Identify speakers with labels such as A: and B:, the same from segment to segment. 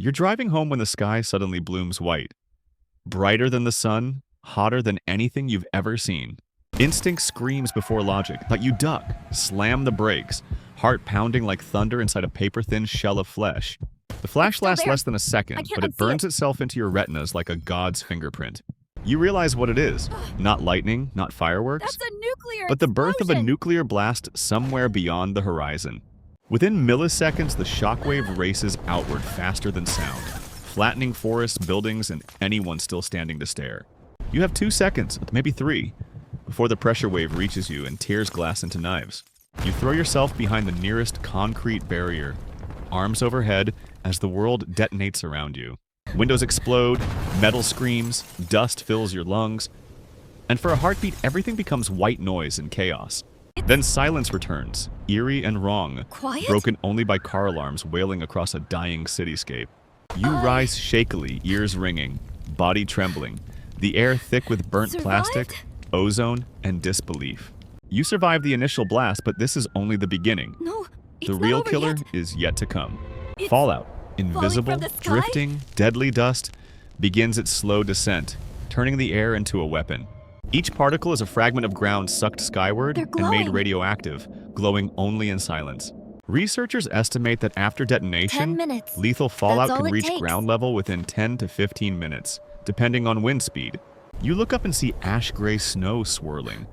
A: You're driving home when the sky suddenly blooms white. Brighter than the sun, hotter than anything you've ever seen. Instinct screams before logic, but you duck, slam the brakes, heart pounding like thunder inside a paper-thin shell of flesh. The flash lasts less than a second, but it burns itself into your retinas like a god's fingerprint. You realize what it is. Not lightning, not fireworks,
B: That's a nuclear
A: but the birth of a
B: explosion!
A: nuclear blast somewhere beyond the horizon. Within milliseconds, the shockwave races outward faster than sound, flattening forests, buildings, and anyone still standing to stare. You have 2 seconds, maybe 3, before the pressure wave reaches you and tears glass into knives. You throw yourself behind the nearest concrete barrier, arms overhead as the world detonates around you. Windows explode, metal screams, dust fills your lungs, and for a heartbeat, everything becomes white noise and chaos. Then silence returns, eerie and wrong,
B: Quiet?
A: broken only by car alarms wailing across a dying cityscape. You rise shakily, ears ringing, body trembling, the air thick with burnt plastic, ozone, and disbelief. You survive the initial blast, but this is only the beginning.
B: No, it's
A: The
B: not
A: real
B: over
A: killer
B: yet.
A: is yet to come.
B: It's
A: Fallout, invisible,
B: from the sky?
A: drifting, deadly dust, begins its slow descent, turning the air into a weapon. Each particle is a fragment of ground sucked skyward
B: They're
A: and made
B: glowing.
A: radioactive, glowing only in silence. Researchers estimate that after
B: 10
A: detonation,
B: minutes.
A: lethal fallout
B: That's all
A: can
B: it
A: reach
B: takes.
A: ground level within 10 to 15 minutes, depending on wind speed. You look up and see ash-gray snow swirling.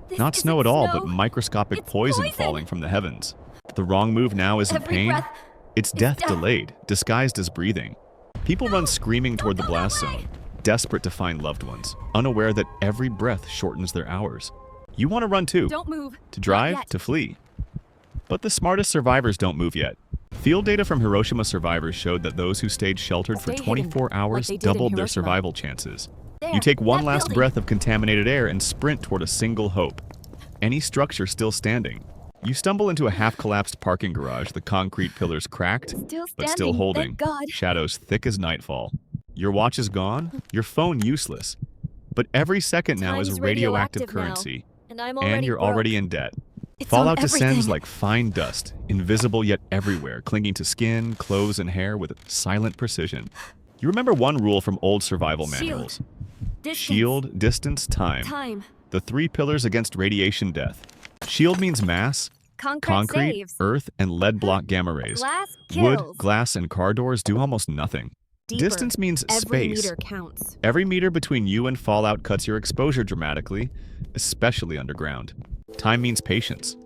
B: This
A: Not snow
B: isn't
A: at all,
B: snow.
A: but microscopic
B: It's
A: poison
B: poison.
A: falling from the heavens. The wrong move now isn't
B: Every
A: pain,
B: breath
A: it's
B: is
A: death
B: death.
A: delayed, disguised as breathing. People run screaming toward the
B: go that
A: blast
B: way.
A: zone, desperate to find loved ones, unaware that every breath shortens their hours. You want to run too,
B: Don't move.
A: to drive,
B: Not yet.
A: to flee. But the smartest survivors don't move yet. Field data from Hiroshima survivors showed that those who stayed sheltered for
B: Stay hidden,
A: 24 hours
B: like they did in
A: doubled their
B: Hiroshima.
A: survival chances.
B: There,
A: You take one
B: that
A: last
B: building.
A: breath of contaminated air and sprint toward a single hope. Any structure still standing. You stumble into a half-collapsed parking garage, the concrete pillars cracked,
B: Still
A: but still
B: standing,
A: holding,
B: thank God.
A: shadows thick as nightfall. Your watch is gone, your phone useless. But every second now is
B: Time's
A: radioactive
B: radioactive now,
A: currency,
B: And I'm
A: and you're
B: broke.
A: already in debt.
B: It's on
A: Fallout descends
B: everything.
A: like fine dust, invisible yet everywhere, clinging to skin, clothes, and hair with silent precision. You remember one rule from old survival
B: Shield.
A: manuals.
B: Distance.
A: Shield, distance, time.
B: Time.
A: The 3 pillars against radiation death. Shield means mass, concrete,
B: saves.
A: earth, and lead block gamma rays.
B: Glass
A: Wood,
B: kills.
A: glass, and car doors do almost nothing.
B: Deeper.
A: Distance means
B: Every
A: space.
B: meter counts.
A: Every meter between you and fallout cuts your exposure dramatically, especially underground. Time means patience.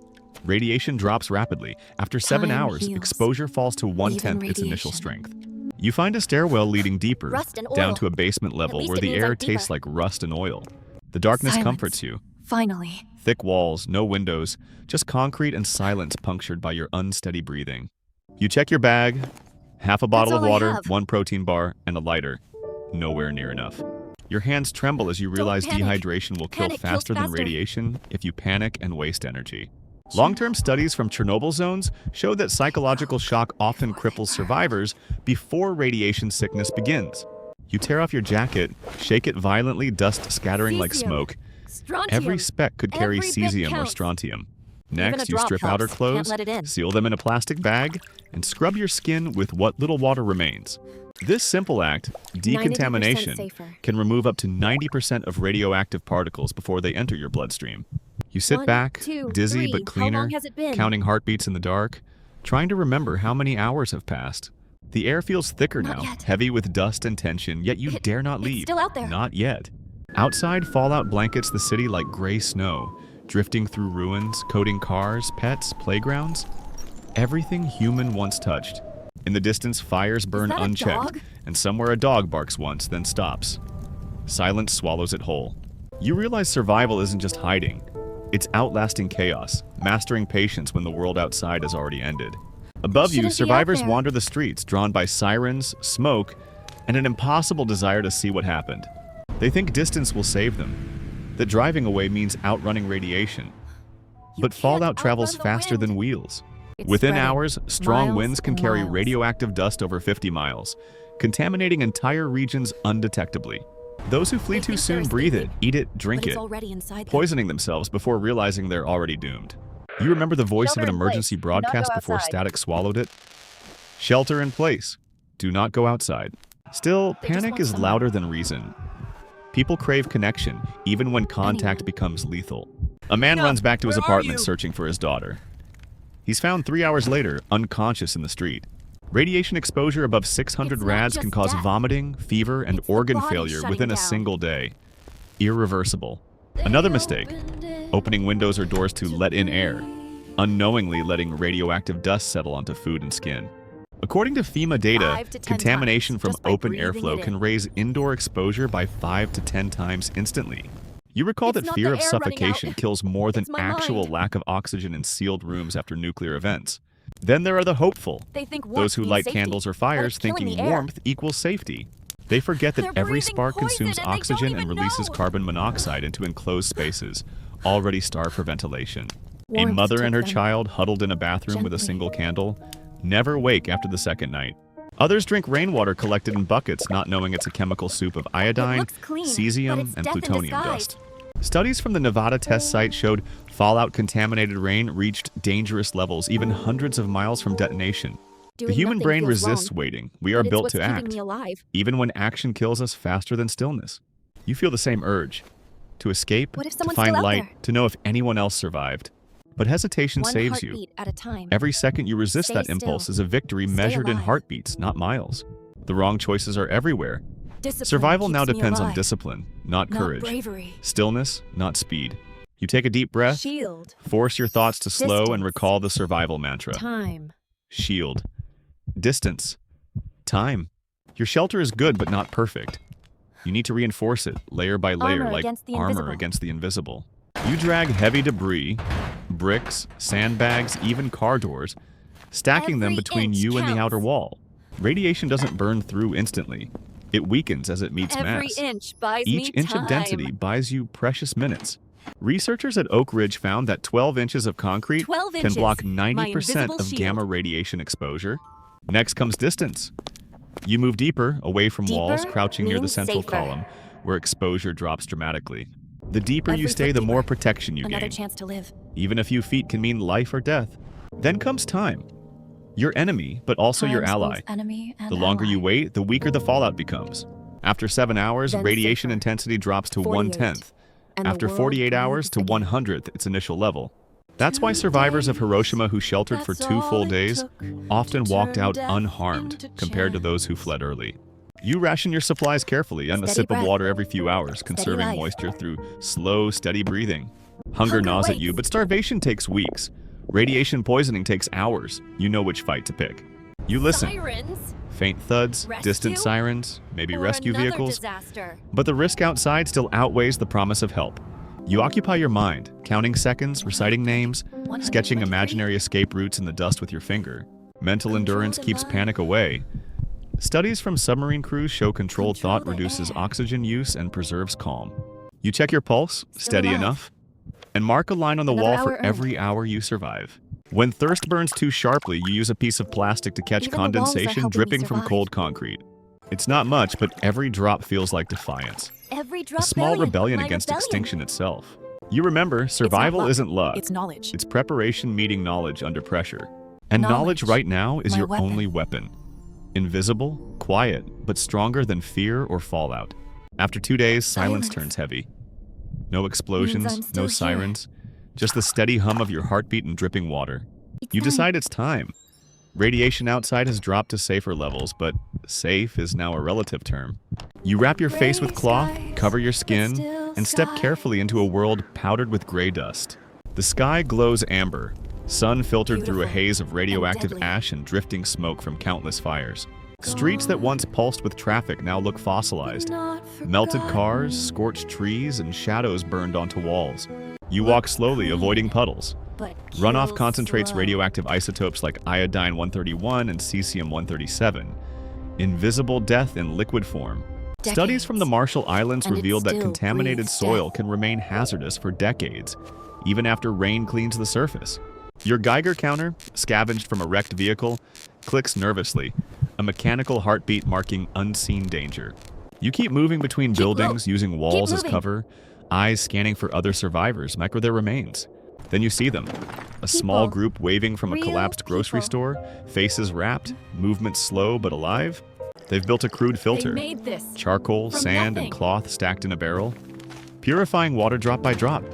A: Radiation drops rapidly. After 7
B: Time
A: hours,
B: heals.
A: exposure falls to 1/10 its initial
B: radiation.
A: strength. You find a stairwell leading deeper,
B: Rust and
A: down
B: oil.
A: to a basement level
B: least
A: where
B: it
A: the
B: means
A: air
B: I'm deeper.
A: tastes like rust and oil. The darkness
B: Silence.
A: comforts you.
B: Finally.
A: Thick walls, no windows, just concrete and silence punctured by your unsteady breathing. You check your bag, half a bottle of
B: all I
A: water,
B: have.
A: 1 protein bar, and a lighter. Nowhere near enough. Your hands tremble as you realize
B: panic.
A: dehydration will kill
B: Panic kills
A: faster than
B: faster.
A: radiation if you panic and waste energy. Long-term studies from Chernobyl zones show that psychological shock often cripples survivors before radiation sickness begins. You tear off your jacket, shake it violently, dust scattering like
B: Cesium.
A: smoke.
B: Strontium.
A: Every speck could carry
B: Every bit
A: cesium or
B: counts.
A: strontium.
B: Even a
A: Next, you
B: drop
A: strip out her
B: helps. Can't
A: clothes,
B: let it in.
A: seal them in a plastic bag, and scrub your skin with what little water remains. This simple act,
B: 90%
A: decontamination,
B: safer.
A: can remove up to 90% of radioactive particles before they enter your bloodstream. You sit
B: 1,
A: back,
B: 2,
A: dizzy
B: 3.
A: but cleaner,
B: How long has it been?
A: counting heartbeats in the dark, trying to remember how many hours have passed. The air feels thicker
B: Not
A: now,
B: yet.
A: heavy with dust and tension, yet you dare not
B: it's
A: leave.
B: still out there.
A: Not yet. Outside, fallout blankets the city like gray snow, drifting through ruins, coating cars, pets, playgrounds. Everything human once touched. In the distance, fires burn
B: that a
A: unchecked,
B: dog?
A: and somewhere a dog barks once, then stops. Silence swallows it whole. You realize survival isn't just hiding. It's outlasting chaos, mastering patience when the world outside has already ended. Above you,
B: Shouldn't be out
A: survivors
B: there.
A: wander the streets, drawn by sirens, smoke, and an impossible desire to see what happened. They think distance will save them, that driving away means outrunning radiation. But
B: can't
A: fallout travels
B: outrun the
A: faster
B: wind.
A: than wheels.
B: It's
A: Within
B: spreading.
A: hours, strong
B: Miles
A: winds can
B: and
A: carry
B: miles.
A: radioactive dust over 50 miles, contaminating entire regions undetectably. Those who flee
B: They
A: too
B: think they're
A: soon breathe it,
B: escaping,
A: eat it, drink
B: But it's
A: it,
B: already inside them.
A: poisoning themselves before realizing they're already doomed. You remember the voice
C: Shelter
A: of an
C: in
A: emergency
C: place. Do not go
A: broadcast before
C: outside.
A: static swallowed it? Shelter in place. do not go outside. Still, panic is louder than reason. People crave connection, even when contact becomes lethal. A man runs back to his apartment searching for his daughter. He's found 3 hours later, unconscious in the street. Radiation exposure above 600 rads can cause vomiting, fever, and organ failure within a single day. Irreversible. Another mistake, opening windows or doors to let in air, unknowingly letting radioactive dust settle onto food and skin. According to FEMA data, contamination from open airflow can raise indoor exposure by 5 to 10 times instantly. You recall that fear of suffocation kills more than actual lack of oxygen in sealed rooms after nuclear events. Then there are the hopeful, those who light candles or fires thinking warmth equals safety. They forget that every spark consumes oxygen and releases carbon monoxide into enclosed spaces, already starved for ventilation. A mother and her child huddled in a bathroom with a single candle never wake after the second night. Others drink rainwater collected in buckets, not knowing it's a chemical soup of iodine, cesium, and plutonium dust. Studies from the Nevada test site showed fallout-contaminated rain reached dangerous levels even hundreds of miles from detonation. The human brain resists waiting. We are built to act, even when action kills us faster than stillness. You feel the same urge, to escape, to find light, to know if anyone else survived. But hesitation saves you. Every second you resist that impulse is a victory measured in heartbeats, not miles. The wrong choices are everywhere. Survival now depends on discipline, not courage. Stillness, not speed. You take a deep breath, force your thoughts to slow and recall the survival mantra. Shield. Distance. Time. Your shelter is good but not perfect. You need to reinforce it, layer by layer, like armor against the invisible. You drag heavy debris, bricks, sandbags, even car doors, stacking them between you and the outer wall. Radiation doesn't burn through instantly. It weakens as it meets mass. Each inch of density buys you precious minutes. Researchers at Oak Ridge found that 12 inches of concrete can block 90% of gamma radiation exposure. Next comes distance. You move deeper, away from walls, crouching near the central column, where exposure drops dramatically. The deeper you stay, the more protection you gain. Even a few feet can mean life or death. Then comes time. Your enemy, but also your ally. The longer you wait, the weaker the fallout becomes. After 7 hours, radiation intensity drops to 1/10. After 48 hours, to 100th its initial level. That's why survivors of Hiroshima who sheltered for 2 full days often walked out unharmed compared to those who fled early. You ration your supplies carefully and a sip of water every few hours, conserving moisture through slow, steady breathing. Hunger gnaws at you, but starvation takes weeks. Radiation poisoning takes hours. You know which fight to pick. You listen. Faint thuds, distant sirens, maybe rescue vehicles. But the risk outside still outweighs the promise of help. You occupy your mind, counting seconds, reciting names, sketching imaginary escape routes in the dust with your finger. Mental endurance keeps panic away. Studies from submarine crews show controlled thought reduces oxygen use and preserves calm. You check your pulse, steady enough, and mark a line on the wall for every hour you survive. When thirst burns too sharply, you use a piece of plastic to catch condensation dripping from cold concrete. It's not much, but every drop feels like defiance. A small rebellion against extinction itself. You remember, survival isn't luck.
C: It's knowledge.
A: It's preparation meeting knowledge under pressure. And knowledge right now is your only weapon. Invisible, quiet, but stronger than fear or fallout. After 2 days, silence turns heavy. No explosions, no sirens, just the steady hum of your heartbeat and dripping water. You decide it's time. Radiation outside has dropped to safer levels, but safe is now a relative term. You wrap your face with cloth, cover your skin, and step carefully into a world powdered with gray dust. The sky glows amber, sun filtered through a haze of radioactive ash and drifting smoke from countless fires. Streets that once pulsed with traffic now look fossilized. Melted cars, scorched trees, and shadows burned onto walls. You walk slowly, avoiding puddles. Runoff concentrates radioactive isotopes like iodine-131 and cesium-137. Invisible death in liquid form. Studies from the Marshall Islands revealed that contaminated soil can remain hazardous for decades, even after rain cleans the surface. Your Geiger counter, scavenged from a wrecked vehicle, clicks nervously, a mechanical heartbeat marking unseen danger. You keep moving between buildings, using walls as cover, eyes scanning for other survivors, micro their remains. Then you see them, a small group waving from a collapsed grocery store, faces wrapped, movements slow but alive. They've built a crude
B: They
A: filter.
B: made this.
A: Charcoal,
B: From
A: sand,
B: nothing.
A: and cloth stacked in a barrel, purifying water drop by drop.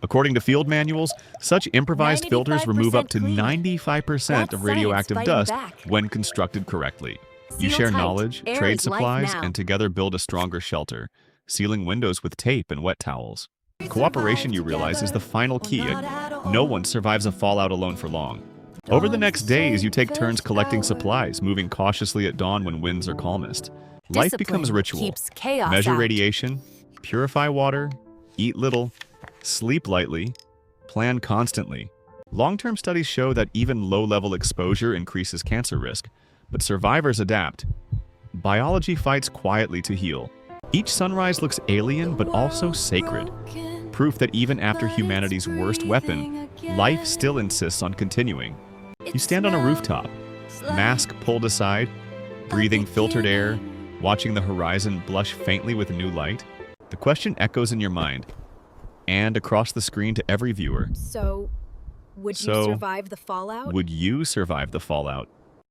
A: According to field manuals, such improvised filters remove up to
B: 95% clean.
A: 95% of
B: That's
A: radioactive
B: science
A: dust
B: fighting back.
A: when constructed correctly. You
B: Seal
A: share
B: tight.
A: knowledge,
B: Air
A: trade
B: is life
A: supplies,
B: now.
A: and together build a stronger shelter, sealing windows with tape and wet towels. Cooperation, you realize, is the final key. No one survives a fallout alone for long. Over the next days, you take turns collecting supplies, moving cautiously at dawn when winds are calmest. Life becomes
B: Discipline
A: ritual.
B: keeps chaos
A: Measure
B: out.
A: radiation, purify water, eat little, sleep lightly, plan constantly. Long-term studies show that even low-level exposure increases cancer risk, but survivors adapt. Biology fights quietly to heal. Each sunrise looks alien but also sacred. Proof that even after humanity's worst weapon, life still insists on continuing. You stand on a rooftop, mask pulled aside, breathing filtered air, watching the horizon blush faintly with new light. The question echoes in your mind, and across the screen to every viewer.
B: So, would you
A: So,
B: survive the fallout?
A: Would you survive the fallout?